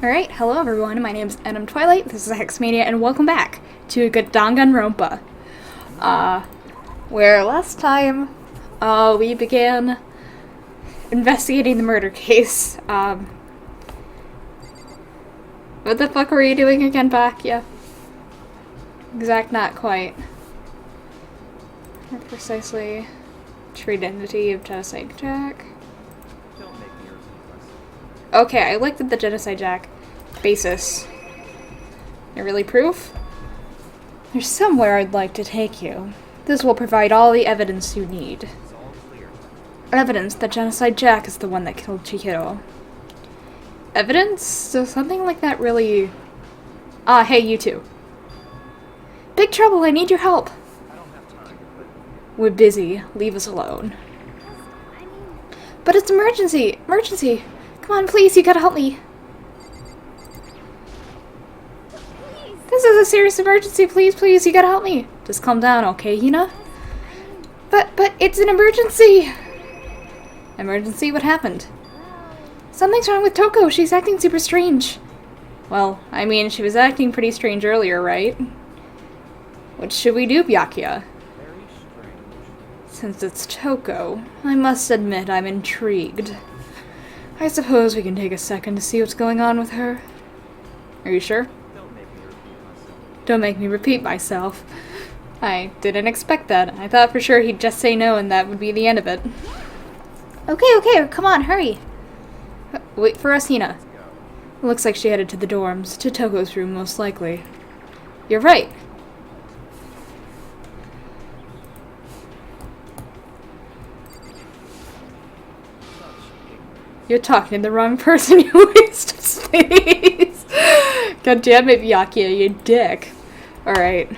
Alright, hello everyone, my name is Adam Twilight, this is Hex Mania, and welcome back to a good Danganronpa. Where last time, we began investigating the murder case. What the fuck were you doing again, Bakya? Exact, not quite. Precisely. True identity of Genocide Jack. Okay, I looked at the Genocide Jack basis. You really proof? There's somewhere I'd like to take you. This will provide all the evidence you need. Evidence that Genocide Jack is the one that killed Chihiro. Evidence? Does something like that really... Ah, hey, you two. Big trouble, I need your help. We're busy. Leave us alone. But it's emergency! Emergency! Come on, please, you gotta help me. This is a serious emergency, please, you gotta help me. Just calm down, okay, Hina? But it's an emergency! Emergency? What happened? Something's wrong with Toko, she's acting super strange. Well, I mean, she was acting pretty strange earlier, right? What should we do, Byakuya? Since it's Toko, I must admit I'm intrigued. I suppose we can take a second to see what's going on with her. Are you sure? Don't make me repeat myself. I didn't expect that. I thought for sure he'd just say no and that would be the end of it. Okay, come on, hurry. Wait for us, Hina. Looks like she headed to the dorms, to Toko's room most likely. You're right. You're talking to the wrong person, you waste of space! God damn it, Byakuya, you dick. Alright.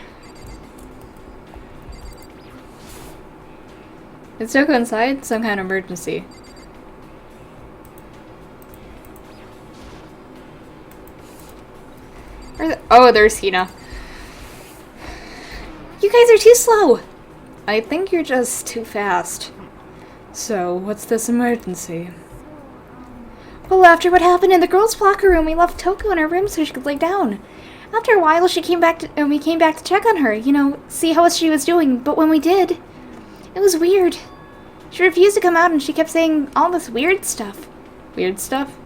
Is Toko inside? Some kind of emergency. Oh, there's Hina. You guys are too slow! I think you're just too fast. So, what's this emergency? Well, after what happened in the girls' locker room, we left Toko in her room so she could lay down. After a while, we came back to check on her, you know, see how she was doing, but when we did, it was weird. She refused to come out and she kept saying all this weird stuff. Weird stuff?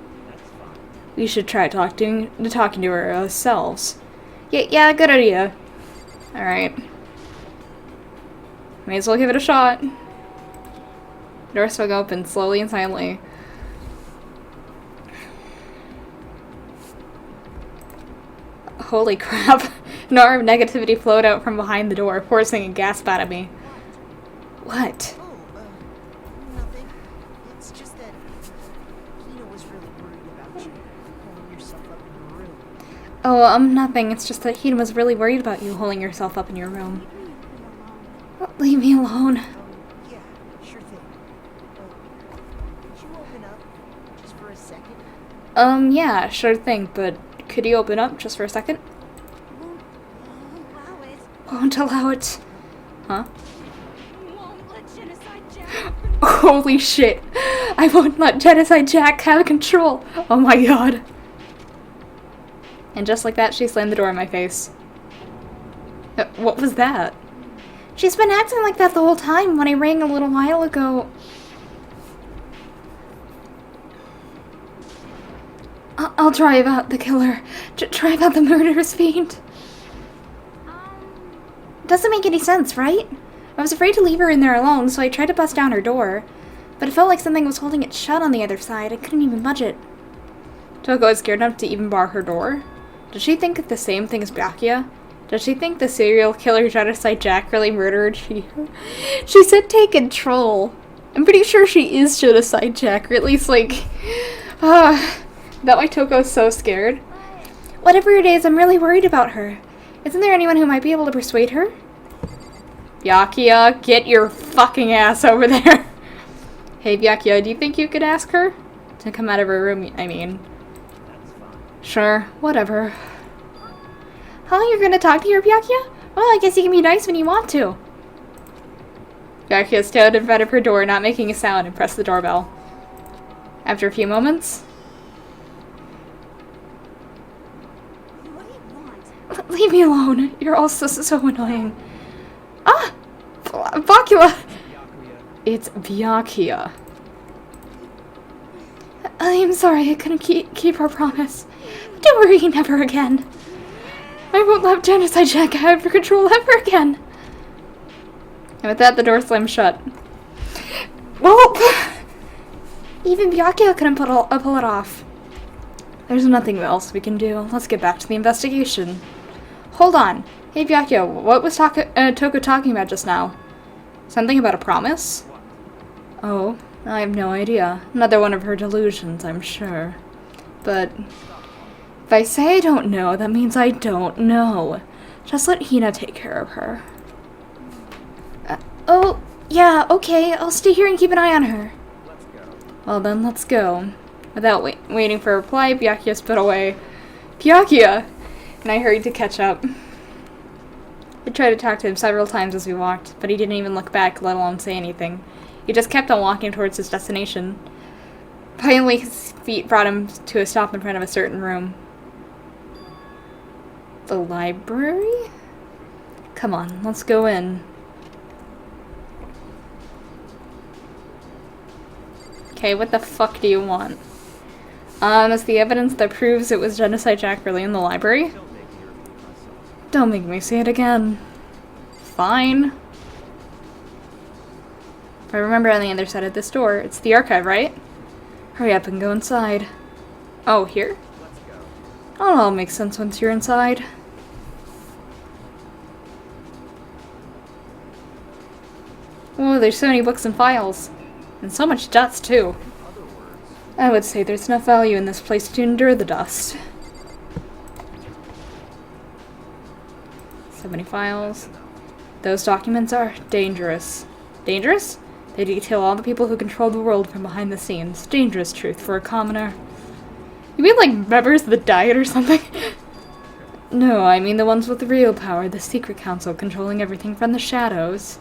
We should try talking to her ourselves. Yeah, good idea. Alright. May as well give it a shot. Door swung open slowly and silently. Holy crap. An aura of negativity flowed out from behind the door, forcing a gasp out of me. What? Nothing. It's just that Hina was really worried about you holding yourself up in your room. Oh, nothing. It's just that Hina was really worried about you holding yourself up in your room. Leave me alone. Yeah, sure thing. Could you open up just for a second? Yeah, sure thing, but could you open up just for a second? Won't allow it. Huh? Holy shit. I won't let Genocide Jack have control. Oh my god. And just like that, she slammed the door in my face. What was that? She's been acting like that the whole time. When I rang a little while ago... I'll drive out the killer. Drive out the murderous fiend. Doesn't make any sense, right? I was afraid to leave her in there alone, so I tried to bust down her door. But it felt like something was holding it shut on the other side. I couldn't even budge it. Toko is scared enough to even bar her door? Does she think the same thing as Byakuya? Does she think the serial killer Genocide Jack really murdered Chihiro? She said take control. I'm pretty sure she is Genocide Jack, or at least like... That why Toko's so scared? Whatever it is, I'm really worried about her. Isn't there anyone who might be able to persuade her? Byakuya, get your fucking ass over there. Hey Byakuya, do you think you could ask her? To come out of her room, I mean. Sure, whatever. Huh, you're gonna talk to her, Byakuya? Well, I guess you can be nice when you want to. Byakuya stood in front of her door, not making a sound, and pressed the doorbell. After a few moments... Leave me alone. You're all so annoying. Ah! Bacula! It's Byakuya. I'm sorry, I couldn't keep our promise. Don't worry, never again. I won't let Genocide Jack out of control ever again. And with that, the door slammed shut. Well, even Byakuya couldn't pull it off. There's nothing else we can do. Let's get back to the investigation. Hold on. Hey Byakuya, what was Toko talking about just now? Something about a promise? Oh, I have no idea. Another one of her delusions, I'm sure. But if I say I don't know, that means I don't know. Just let Hina take care of her. Oh, yeah, okay. I'll stay here and keep an eye on her. Well then, let's go. Without waiting for a reply, Byakuya sped away. Byakuya! And I hurried to catch up. I tried to talk to him several times as we walked, but he didn't even look back, let alone say anything. He just kept on walking towards his destination. Finally, his feet brought him to a stop in front of a certain room. The library? Come on, let's go in. Okay, what the fuck do you want? Is the evidence that proves it was Genocide Jack really in the library? Don't make me say it again. Fine. If I remember on the other side of this door, it's the archive, right? Hurry up and go inside. Oh, here? Oh, it'll all make sense once you're inside. Oh, there's so many books and files. And so much dust, too. I would say there's enough value in this place to endure the dust. So many files. Those documents are dangerous. Dangerous? They detail all the people who control the world from behind the scenes. Dangerous truth for a commoner. You mean like members of the Diet or something? No, I mean the ones with the real power, the secret council controlling everything from the shadows.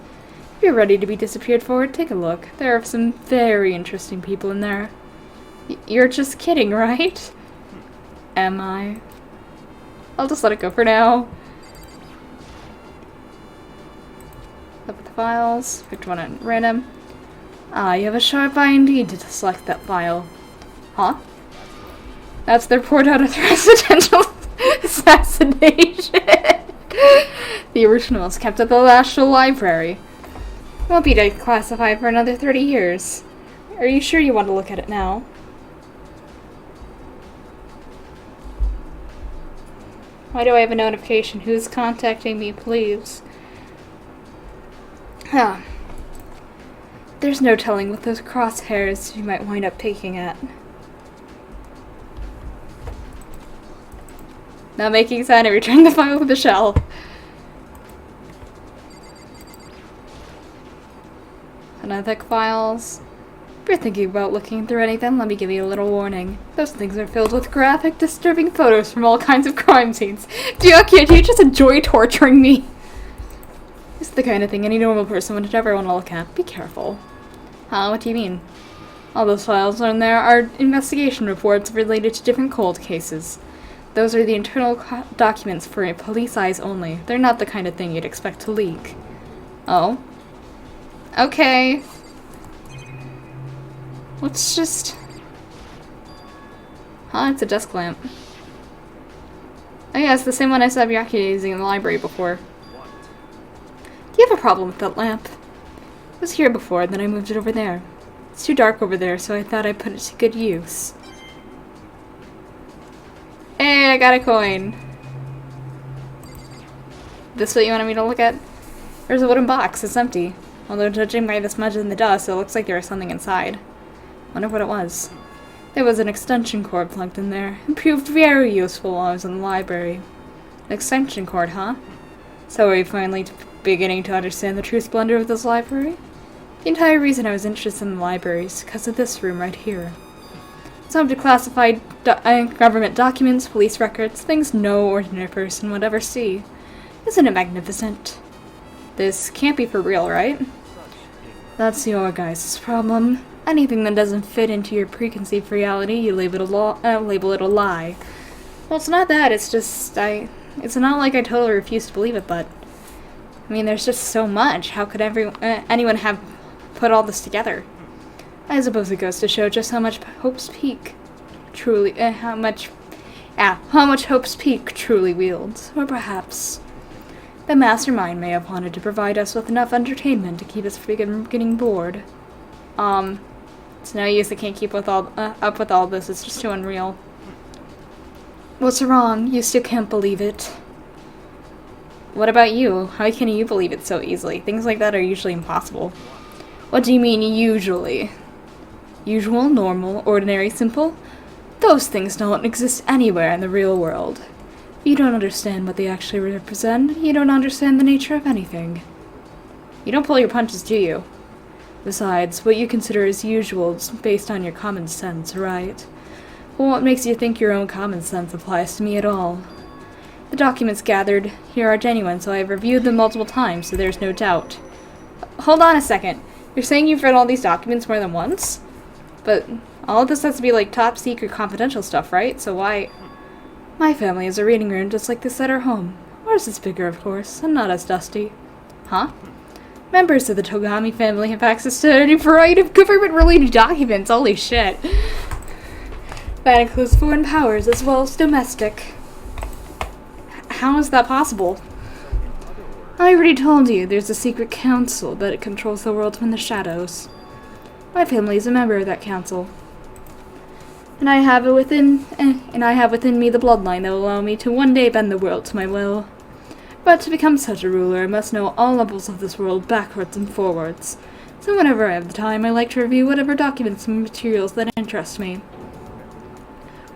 If you're ready to be disappeared forward, take a look. There are some very interesting people in there. You're just kidding, right? Am I? I'll just let it go for now. Look at the files. Picked one at random. Ah, you have a sharp eye indeed to select that file. Huh? That's the report out of the residential assassination. The original is kept at the National Library. It won't be declassified for another 30 years. Are you sure you want to look at it now? Why do I have a notification? Who's contacting me, please? Huh. There's no telling what those crosshairs you might wind up picking at. Not making sound, I return the file to the shelf. Unethic files. If you're thinking about looking through anything, let me give you a little warning. Those things are filled with graphic, disturbing photos from all kinds of crime scenes. Byakuya, do you just enjoy torturing me? This is the kind of thing any normal person would ever want to look at. Be careful. Huh? What do you mean? All those files in there are investigation reports related to different cold cases. Those are the internal documents for police eyes only. They're not the kind of thing you'd expect to leak. Oh? Okay. Let's just... Huh? It's a desk lamp. Oh yeah, it's the same one I saw Byakuya using in the library before. Do you have a problem with that lamp? It was here before, then I moved it over there. It's too dark over there, so I thought I'd put it to good use. Hey, I got a coin. This what you wanted me to look at? There's a wooden box. It's empty. Although judging by the smudge in the dust, it looks like there was something inside. Wonder what it was. There was an extension cord plugged in there. It proved very useful while I was in the library. An extension cord, huh? So are you finally beginning to understand the true splendor of this library? The entire reason I was interested in the library is because of this room right here. It's home to classified government documents, police records, things no ordinary person would ever see. Isn't it magnificent? This can't be for real, right? That's your guys' problem. Anything that doesn't fit into your preconceived reality, you label it a lie. Well, it's not that, it's just, It's not like I totally refuse to believe it, but I mean, there's just so much. How could anyone have put all this together? I suppose it goes to show just how much Hope's Peak truly, how much Hope's Peak truly wields. Or perhaps the mastermind may have wanted to provide us with enough entertainment to keep us from getting bored. It's no use. I can't keep up with all this. It's just too unreal. What's wrong? You still can't believe it. What about you? How can you believe it so easily? Things like that are usually impossible. What do you mean, usually? Usual, normal, ordinary, simple? Those things don't exist anywhere in the real world. If you don't understand what they actually represent, you don't understand the nature of anything. You don't pull your punches, do you? Besides, what you consider as usual is based on your common sense, right? Well, what makes you think your own common sense applies to me at all? The documents gathered here are genuine, so I have reviewed them multiple times, so there's no doubt. Hold on a second. You're saying you've read all these documents more than once? But all of this has to be like top secret confidential stuff, right? So why? My family has a reading room just like this at our home. Ours is bigger, of course, and not as dusty. Huh? Members of the Togami family have access to a variety of government-related documents. Holy shit. That includes foreign powers as well as domestic. How is that possible? I already told you, there's a secret council that controls the world from the shadows. My family is a member of that council. And I have within me the bloodline that will allow me to one day bend the world to my will. But to become such a ruler, I must know all levels of this world backwards and forwards. So whenever I have the time, I like to review whatever documents and materials that interest me.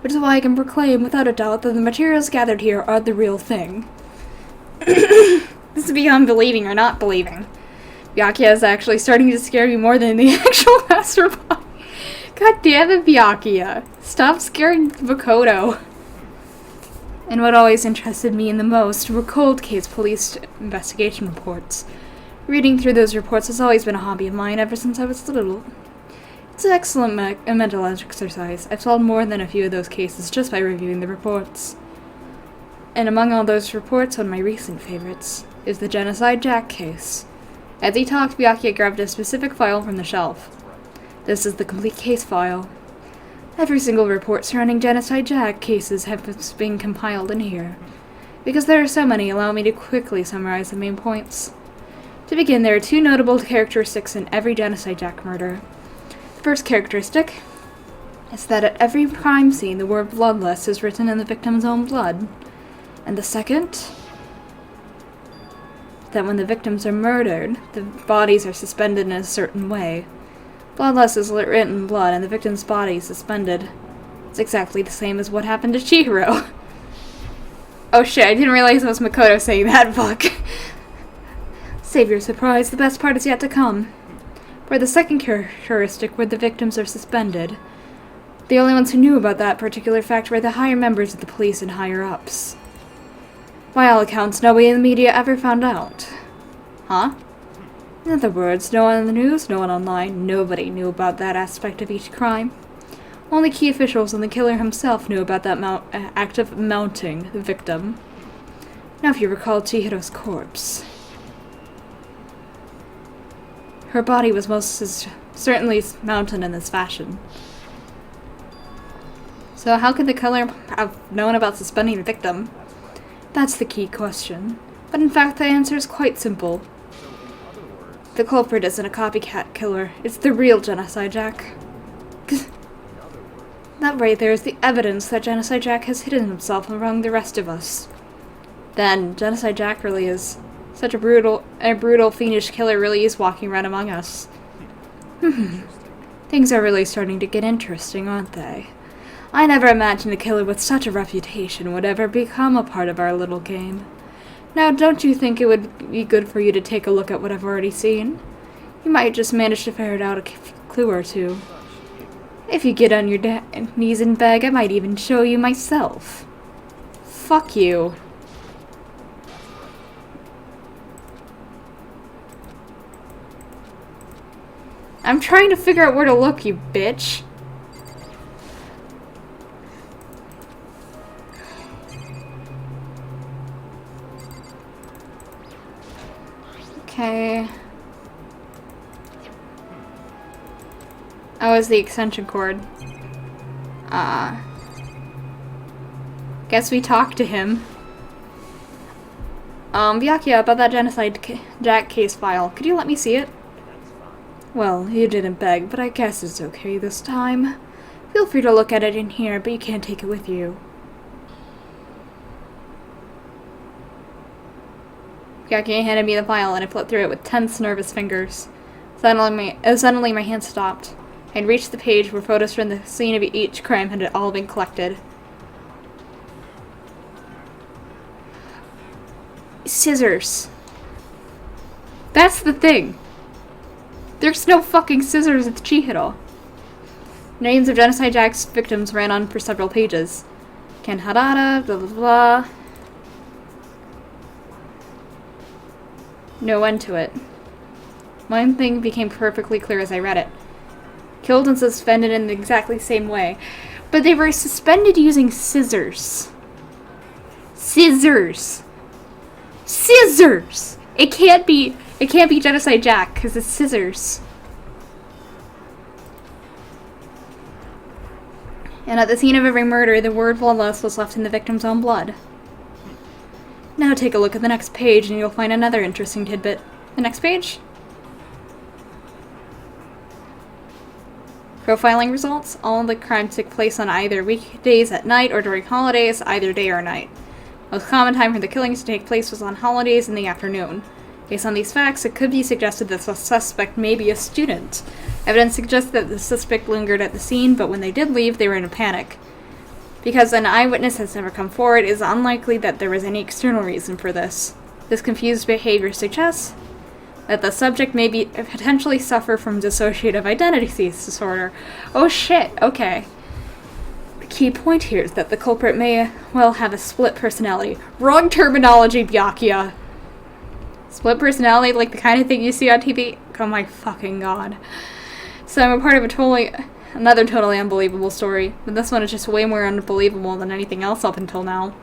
Which is why I can proclaim without a doubt that the materials gathered here are the real thing. This is beyond believing or not believing. Byakuya is actually starting to scare me more than the actual mastermind. God damn it, Byakuya. Stop scaring Makoto. And what always interested me in the most were cold case police investigation reports. Reading through those reports has always been a hobby of mine ever since I was little. It's an excellent mental exercise. I've solved more than a few of those cases just by reviewing the reports. And among all those reports, one of my recent favorites is the Genocide Jack case. As he talked, Byakuya grabbed a specific file from the shelf. This is the complete case file. Every single report surrounding Genocide Jack cases has been compiled in here. Because there are so many, allow me to quickly summarize the main points. To begin, there are two notable characteristics in every Genocide Jack murder. The first characteristic is that at every crime scene the word bloodless is written in the victim's own blood. And the second, that when the victims are murdered, the bodies are suspended in a certain way. Bloodless is written in blood, and the victim's body is suspended. It's exactly the same as what happened to Chihiro. Oh shit, I didn't realize it was Makoto saying that, fuck. Save your surprise, the best part is yet to come. For the second characteristic, where the victims are suspended, the only ones who knew about that particular fact were the higher members of the police and higher-ups. By all accounts, nobody in the media ever found out. Huh? In other words, no one in the news, no one online, nobody knew about that aspect of each crime. Only key officials and the killer himself knew about that act of mounting the victim. Now if you recall Chihiro's corpse. Her body was most certainly mounted in this fashion. So how could the killer have known about suspending the victim? That's the key question. But in fact, the answer is quite simple. The culprit isn't a copycat killer. It's the real Genocide Jack. That right there is the evidence that Genocide Jack has hidden himself among the rest of us. Then, Genocide Jack really is such a brutal, fiendish killer really is walking around among us. Things are really starting to get interesting, aren't they? I never imagined a killer with such a reputation would ever become a part of our little game. Now, don't you think it would be good for you to take a look at what I've already seen? You might just manage to ferret out a clue or two. If you get on your knees and beg, I might even show you myself. Fuck you. I'm trying to figure out where to look, you bitch. Okay. Oh, it's the extension cord. Guess we talked to him. Byakuya, about that Genocide Jack case file. Could you let me see it? Well, you didn't beg, but I guess it's okay this time. Feel free to look at it in here, but you can't take it with you. Byakuya handed me the file, and I flipped through it with tense, nervous fingers. Suddenly my hand stopped. I had reached the page where photos from the scene of each crime had all been collected. Scissors. That's the thing. There's no fucking scissors at Chihiro. Names of Genocide Jack's victims ran on for several pages. Ken Harada, blah blah blah. No end to it. One thing became perfectly clear as I read it. Killed and suspended in the exactly same way. But they were suspended using scissors. Scissors! Scissors! It can't be Genocide Jack, because it's scissors. And at the scene of every murder, the word bloodless was left in the victim's own blood. Now take a look at the next page and you'll find another interesting tidbit. The next page? Profiling results. All the crimes took place on either weekdays at night or during holidays, either day or night. Most common time for the killings to take place was on holidays in the afternoon. Based on these facts, it could be suggested that the suspect may be a student. Evidence suggests that the suspect lingered at the scene, but when they did leave, they were in a panic. Because an eyewitness has never come forward, it is unlikely that there was any external reason for this. This confused behavior suggests that the subject may potentially suffer from dissociative identity disorder. Oh shit, okay. The key point here is that the culprit may well have a split personality. Wrong terminology, Byakuya! Split personality, like the kind of thing you see on TV? Oh my fucking god. So I'm a part of another totally unbelievable story, but this one is just way more unbelievable than anything else up until now.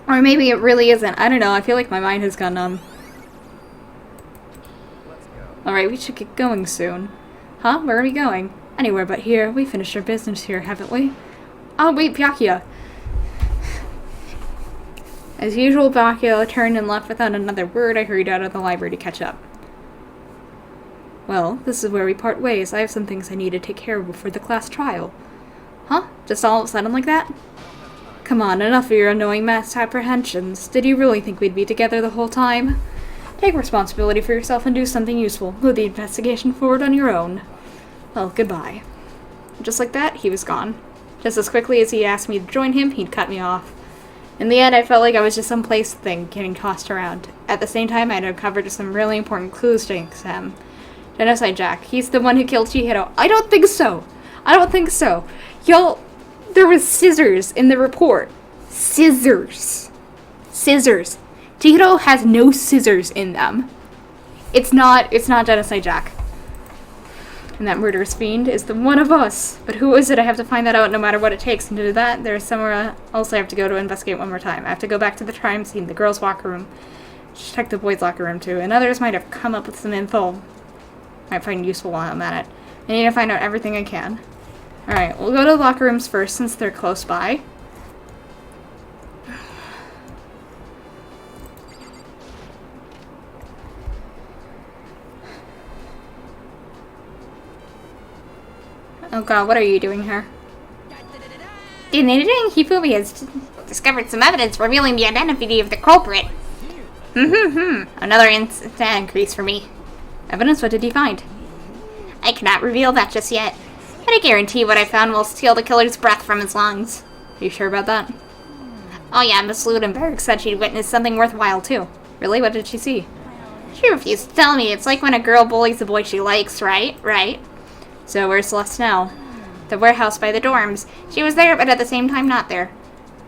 Or maybe it really isn't. I don't know, I feel like my mind has gone numb. Alright, we should get going soon. Huh? Where are we going? Anywhere but here. We finished our business here, haven't we? Oh, wait, Byakuya. As usual, Byakuya turned and left without another word. I hurried out of the library to catch up. Well, this is where we part ways. I have some things I need to take care of before the class trial. Huh? Just all of a sudden like that? Come on, enough of your annoying mass apprehensions. Did you really think we'd be together the whole time? Take responsibility for yourself and do something useful. Move the investigation forward on your own. Well, goodbye. Just like that, he was gone. Just as quickly as he asked me to join him, he'd cut me off. In the end, I felt like I was just some plaything getting tossed around. At the same time, I'd uncovered some really important clues to him. Genocide Jack. He's the one who killed Chihiro. I don't think so! I don't think so! Y'all, there was scissors in the report. Scissors. Scissors. Chihiro has no scissors in them. It's not Genocide Jack. And that murderous fiend is the one of us. But who is it? I have to find that out no matter what it takes. And to do that, there's somewhere else I have to go to investigate one more time. I have to go back to the crime scene, the girls' locker room. Check the boys' locker room too. And others might have come up with some info. Might find useful while I'm at it. I need to find out everything I can. Alright, we'll go to the locker rooms first since they're close by. Oh god, what are you doing here? Hifumi has discovered some evidence revealing the identity of the culprit. Another increase for me. Evidence? What did he find? I cannot reveal that just yet. But I guarantee what I found will steal the killer's breath from his lungs. Are you sure about that? Oh yeah, Miss Ludenberg said she'd witnessed something worthwhile too. Really? What did she see? She refused to tell me. It's like when a girl bullies the boy she likes, right? Right. So where's Celeste now? The warehouse by the dorms. She was there, but at the same time not there.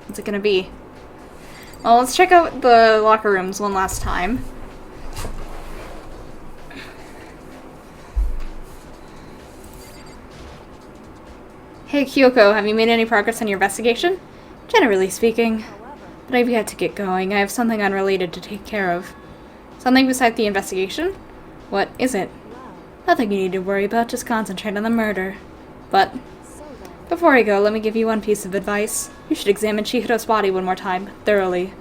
What's it gonna be? Well, let's check out the locker rooms one last time. Hey Kyoko, have you made any progress on your investigation? Generally speaking. But I've yet to get going. I have something unrelated to take care of. Something besides the investigation? What is it? Wow. Nothing you need to worry about, just concentrate on the murder. But, So then, before I go, let me give you one piece of advice. You should examine Chihiro's body one more time, thoroughly.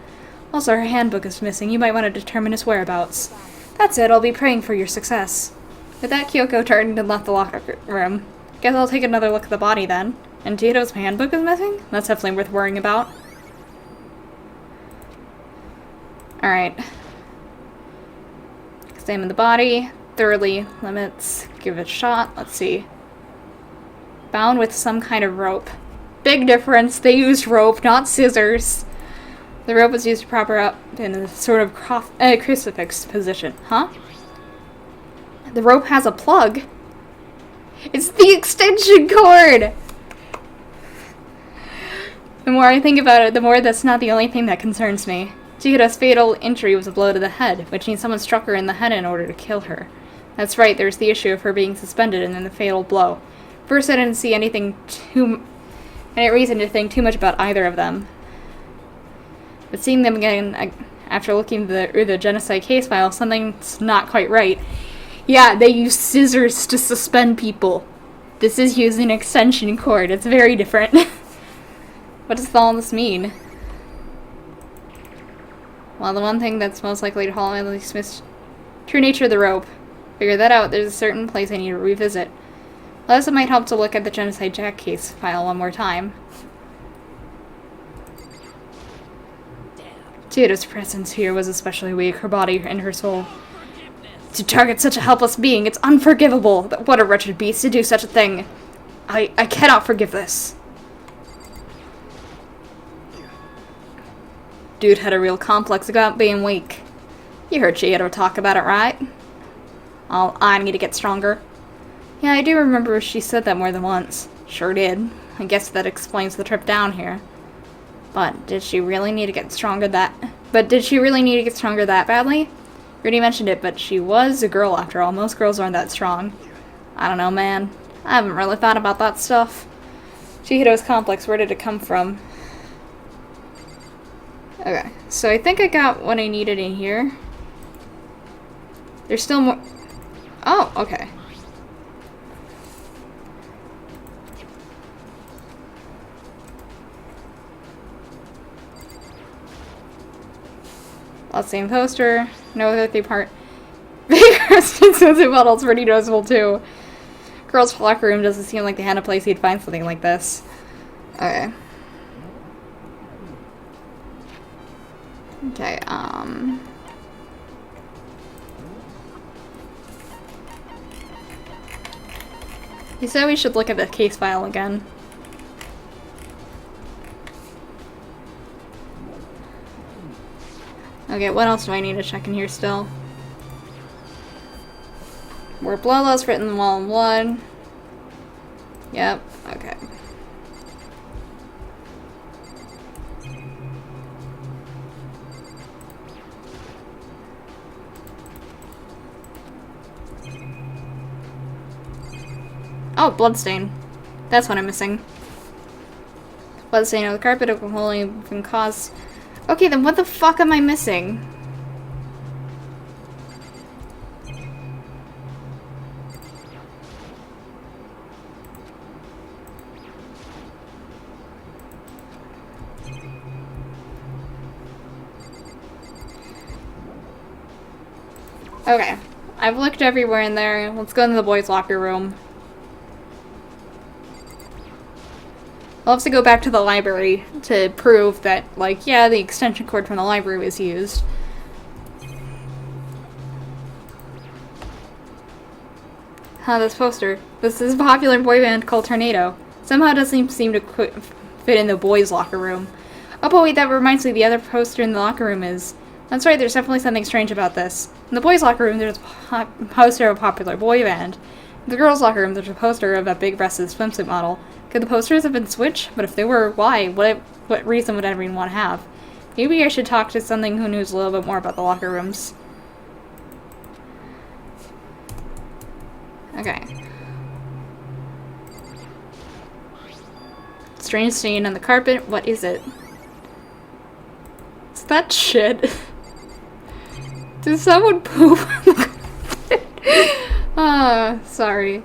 Also, her handbook is missing. You might want to determine its whereabouts. That's it, I'll be praying for your success. With that, Kyoko turned and left the locker room. Guess I'll take another look at the body then. And Chihiro's handbook is missing? That's definitely worth worrying about. Alright. Examine the body thoroughly. Limits. Give it a shot. Let's see. Bound with some kind of rope. Big difference. They used rope, not scissors. The rope was used to prop her up in a sort of crucifix position. Huh? The rope has a plug. It's the extension cord! The more I think about it, the more that's not the only thing that concerns me. Chihiro's fatal injury was a blow to the head, which means someone struck her in the head in order to kill her. That's right, there's the issue of her being suspended and then the fatal blow. First, I didn't see any reason to think too much about either of them. But seeing them again, after looking through the genocide case file, something's not quite right. Yeah, they use scissors to suspend people. This is using an extension cord. It's very different. What does all this mean? Well, the one thing that's most likely to hold at least Smith's true nature of the rope. Figure that out, there's a certain place I need to revisit. Plus, it might help to look at the Genocide Jack case file one more time. Chihiro's presence here was especially weak, her body and her soul. To target such a helpless being, it's unforgivable. What a wretched beast to do such a thing. I cannot forgive this. Dude had a real complex about being weak. You heard Chihiro talk about it, right? I need to get stronger. Yeah, I do remember she said that more than once. Sure did. I guess that explains the trip down here. But did she really need to get stronger that badly? Rudy mentioned it, but she was a girl after all. Most girls aren't that strong. I don't know, man. I haven't really thought about that stuff. Chihiro's complex, where did it come from? Okay, so I think I got what I needed in here. There's still more. Oh, okay. Last same poster. No other three-part. Big expensive bottles pretty noticeable too. Girls' locker room doesn't seem like the kind of place you'd find something like this. Okay. Okay, he said we should look at the case file again. Okay, what else do I need to check in here still? Where blood loss written on the wall in blood. Yep, okay. Oh, bloodstain. That's what I'm missing. Bloodstain on the carpet will only been caused. Okay, then what the fuck am I missing? Okay, I've looked everywhere in there. Let's go into the boys' locker room. I'll have to go back to the library to prove that, like, yeah, the extension cord from the library was used. This poster. This is a popular boy band called Tornado. Somehow it doesn't seem to fit in the boys' locker room. Oh, but wait, that reminds me, the other poster in the locker room is... That's right, there's definitely something strange about this. In the boys' locker room, there's a poster of a popular boy band. In the girls' locker room, there's a poster of a big-breasted swimsuit model. Could the posters have been switched? But if they were, why? What reason would everyone want to have? Maybe I should talk to something who knows a little bit more about the locker rooms. Okay. Strange stain on the carpet. What is it? Is that shit? Did someone poop? Ah, sorry.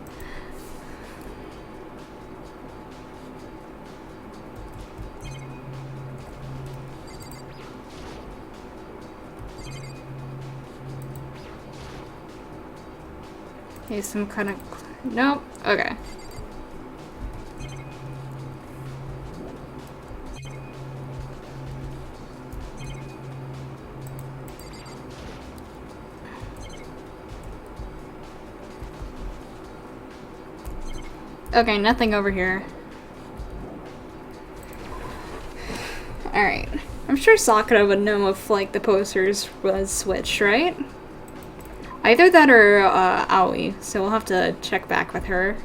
Okay, some kind of... Nope. Okay. Okay, nothing over here. Alright. I'm sure Sakura would know if, like, the posters was switched, right? Either that or, Aoi, so we'll have to check back with her.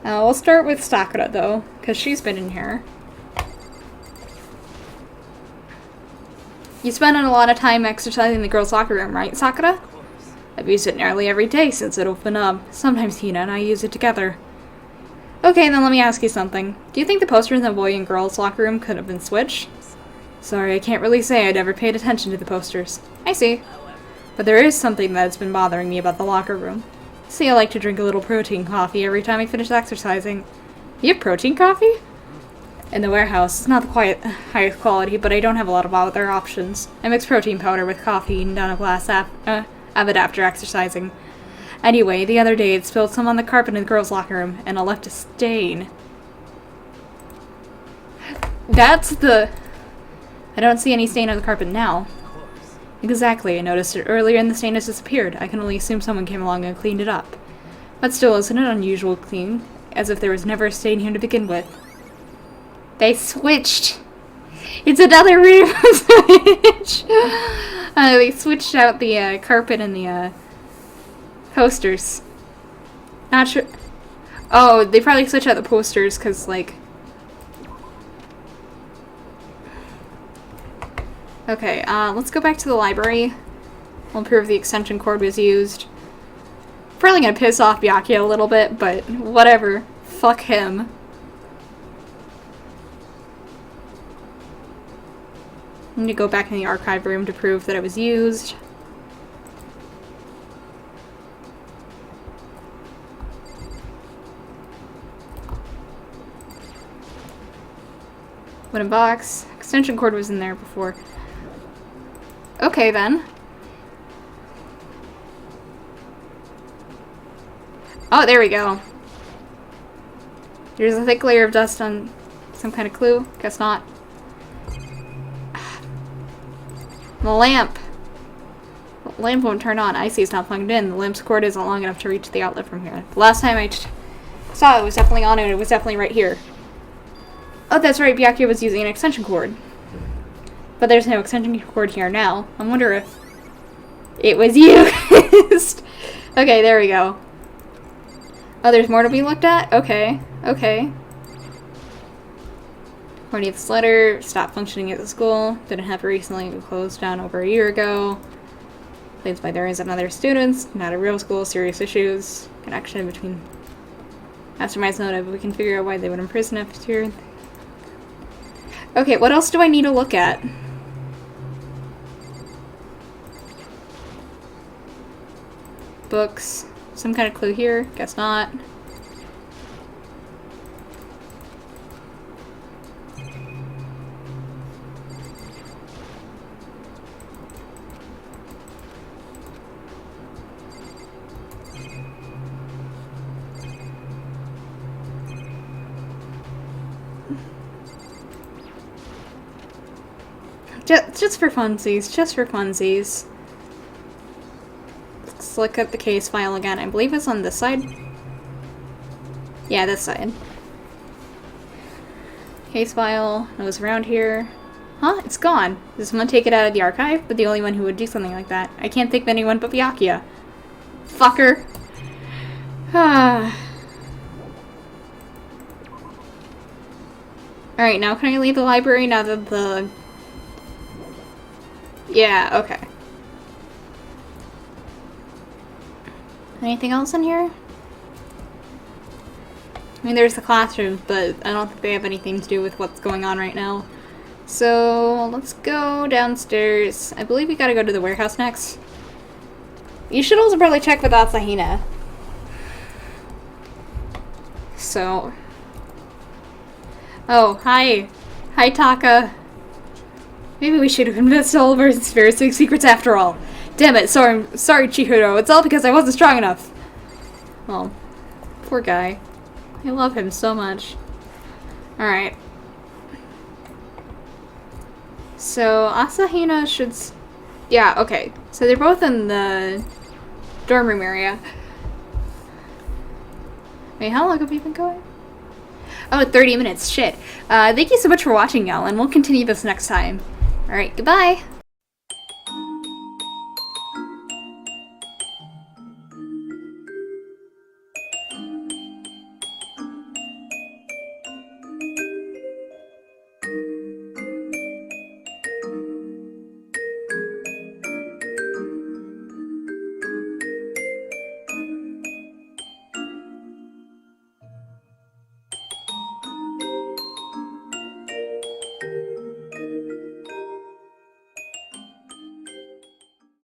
We'll start with Sakura, though, because she's been in here. You spend a lot of time exercising in the girls' locker room, right, Sakura? I've used it nearly every day since it opened up. Sometimes Hina and I use it together. Okay, then let me ask you something. Do you think the poster in the boy and girls' locker room could have been switched? Sorry, I can't really say. I never paid attention to the posters. I see. But there is something that's been bothering me about the locker room. See, I like to drink a little protein coffee every time I finish exercising. You have protein coffee? In the warehouse. It's not the highest quality, but I don't have a lot of other options. I mix protein powder with coffee and down a glass of it after exercising. Anyway, the other day it spilled some on the carpet in the girls' locker room, and it left a stain. That's the... I don't see any stain on the carpet now. Exactly, I noticed it earlier and the stain has disappeared. I can only assume someone came along and cleaned it up. But still, isn't it unusual clean? As if there was never a stain here to begin with. They switched! It's another room switch! They switched out the carpet and the posters. Not sure. Oh, they probably switched out the posters because, like... Okay, let's go back to the library. We'll prove the extension cord was used. Probably gonna piss off Byakuya a little bit, but whatever. Fuck him. I need to go back in the archive room to prove that it was used. Wooden box. Extension cord was in there before. Okay, then. Oh, there we go. There's a thick layer of dust on some kind of clue. Guess not. The lamp. The lamp won't turn on. I see it's not plugged in. The lamp's cord isn't long enough to reach the outlet from here. The last time I saw it was definitely on and it was definitely right here. Oh, that's right. Byakuya was using an extension cord. But there's no extension cord here now. I wonder if it was used. Okay, there we go. Oh, there's more to be looked at? Okay. Okay. 40th letter. Stopped functioning at the school. Didn't have recently closed down over a year ago. Claims by there is another students. Not a real school. Serious issues. Connection between masterminds noted. We can figure out why they would imprison us here. Okay, what else do I need to look at? Books. Some kind of clue here. Guess not. Just for funsies. Just for funsies. Let's look at the case file again. I believe it's on this side. Yeah, this side. Case file. It was around here. Huh? It's gone. Did someone take it out of the archive? But the only one who would do something like that. I can't think of anyone but Byakuya. Fucker. Alright, now can I leave the library now that the... Yeah, okay. Anything else in here? I mean, there's the classrooms, but I don't think they have anything to do with what's going on right now. So, let's go downstairs. I believe we gotta go to the warehouse next. You should also probably check with Asahina. So... Oh, hi. Hi, Taka. Maybe we should have invested all of our conspiracy secrets after all. Damn it, sorry Chihiro. It's all because I wasn't strong enough. Well, poor guy. I love him so much. Alright. So, Asahina should... Yeah, okay. So they're both in the dorm room area. Wait, how long have we been going? Oh, 30 minutes. Shit. Thank you so much for watching, y'all, and we'll continue this next time. Alright, goodbye!